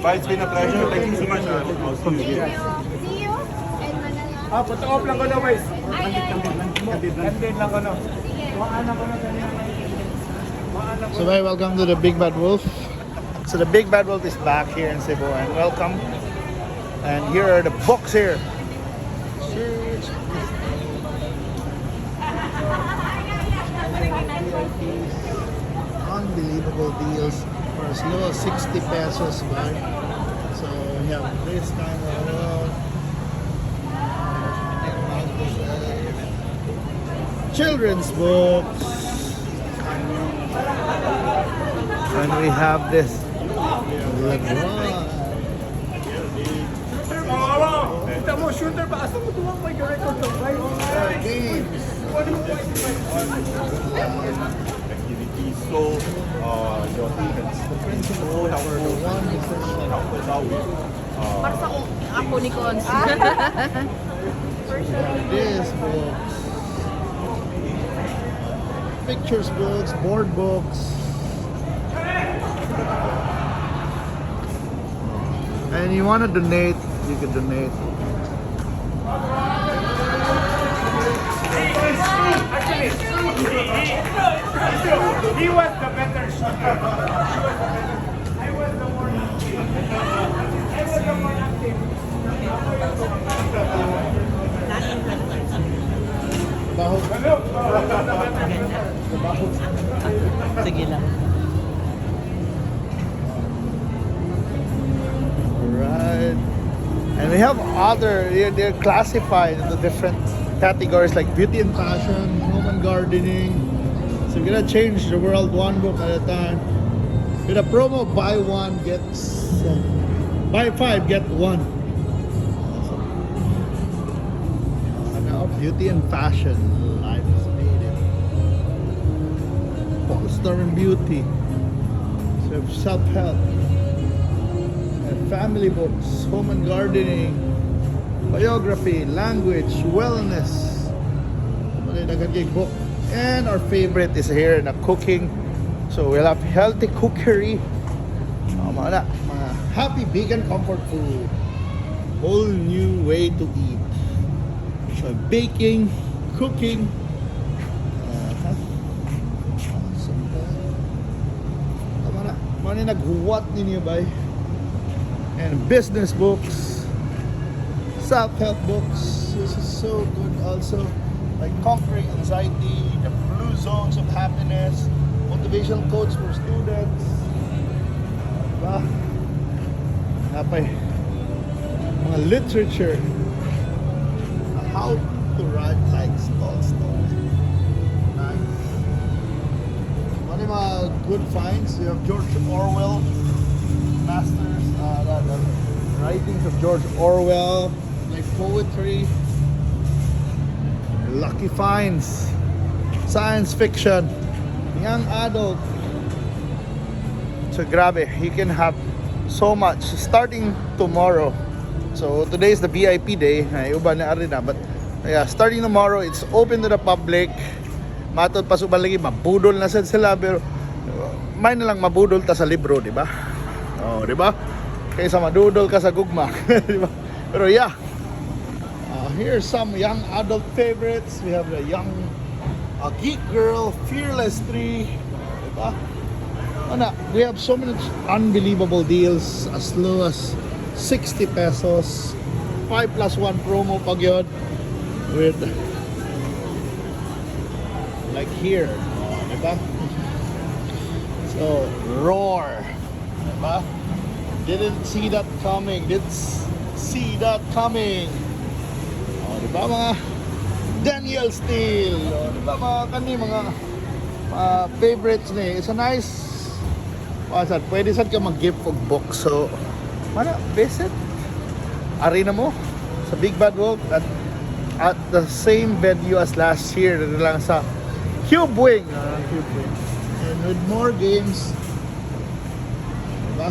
It's been a pleasure. Thank you so much. I'll see you. See you. And Manila. Put-off lang ko na, guys. Kandid lang ko na. So hi, welcome to the Big Bad Wolf. So the Big Bad Wolf is back here in Cebu and welcome. And here are the books here. Unbelievable deals for as low as 60 pesos, right? So we have this kind of children's books. And we have this Kita mo, shooter pa. Asa mo tuwang may record ng games. Activities. So, your events. The principal helpful help us out with. Para sa ako ni Cons. This books, pictures books, board books. And you want to donate, you can donate. Actually, he was the better shooter. I was the more active. Baho. Sige lang. Right. And we have other, they're classified into different categories like beauty and fashion, home and gardening. So we're gonna change the world one book at a time. With a promo, buy one, buy five, get one. So, now beauty and fashion, life is made it. Polestar and beauty. So we have self-help. Family books, home and gardening, biography, language, wellness. Book. And our favorite is here na cooking. So we'll have healthy cookery. Mga happy vegan comfort food. Whole new way to eat. So baking, cooking. Mga naghuwat ninyo ba? And business books, self-help books. This is so good also. Like conquering anxiety, the blue zones of happiness, motivational quotes for students. Diba? Napay mga literature. How to write like Tolstoy. Nice. One of my good finds, you have George Orwell, masters, the writings of George Orwell, like poetry, lucky finds, science fiction, young adult. So grabe, you can have so much starting tomorrow. So today is the VIP day, iba na rin na, but yeah, starting tomorrow it's open to the public. Matod pa suban lagi mabudol na sad sila, pero may na lang mabudol ta sa libro, di ba? Oh, di ba? Kaysa madudol ka sa gugma. Diba? Pero yeah, here's some young adult favorites. We have the young geek girl, fearless 3. Diba? We have so many unbelievable deals as low as 60 pesos. 5+1 promo pag yun. With like here. Diba? So, roar. Diba? Didn't see that coming. Didn't see that coming. Oh, di ba mga Daniel Steele? Oh, di ba mga favorites ni? It's a nice pwede sad ka mag-gift of book. So, visit. Arena mo sa Big Bad Wolf at the same venue as last year lang sa Cube Wing. And with more games. Diba?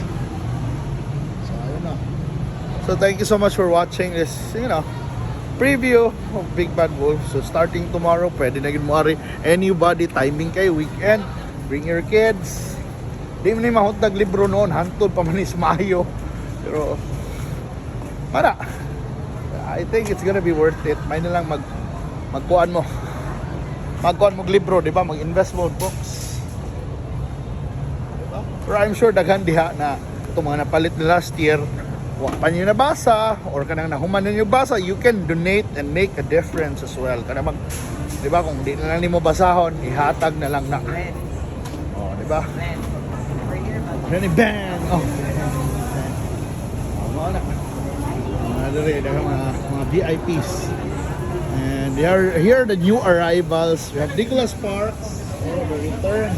So thank you so much for watching this, preview of Big Bad Wolf. So starting tomorrow, pwede na yun mo anybody, timing kayo, weekend, bring your kids. Di mo na yung mahutag libro noon, hantod pa man is Mayo. Pero mana, I think it's gonna be worth it. May na lang magkuan mo libro, di ba? Mag-invest mo books. Diba? Pero I'm sure daghan diha na itong mga napalit na last year, wa pa nyo nabasa or kanang nahuman nyo basa, you can donate and make a difference as well. Kana di ba, kung di na lang nimo basahon, ihatag na lang na. Oh, di ba? Then bang! Oh. Mga na. Mga VIPs. And here are the new arrivals. We have Nicholas Parks. Oh, the return.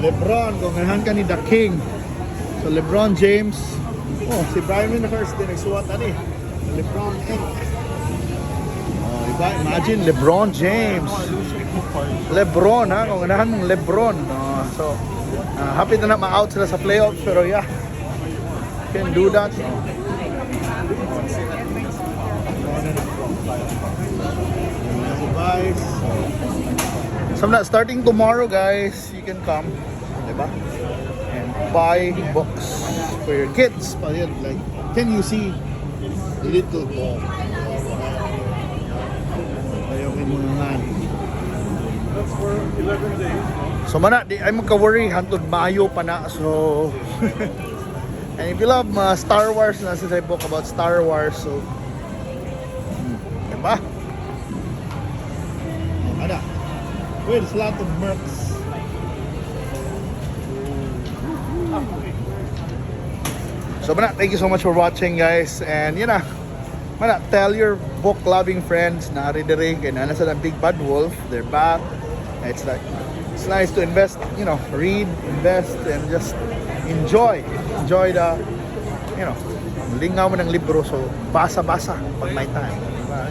LeBron, kung ganahan ka ni The King. So LeBron James. Oh, si Brian Minhurst din nagsuwat ani. LeBron Inc. Oh, diba? Imagine LeBron James. LeBron ha, kung ganahan mong LeBron. Oh, so happy na ma-out sila sa playoffs, pero yeah, can do that. So starting tomorrow, guys, you can come, diba? And buy books for your kids. Like, can you see Little Ball? That's for 11 days. So mana, di ay magka-worry, hantod Mayo pa na. So and if you love Star Wars, nasa sa book about Star Wars, so diba? Ada. Well, there's a lot of mercs. So mana, thank you so much for watching, guys. And yun na, mana, tell your book loving friends na ari diri kay na sa Big Bad Wolf. They're back. It's nice to invest, you know, read, invest, and just enjoy the, you know, lingaw mo ng libro. So basa pag may time, diba?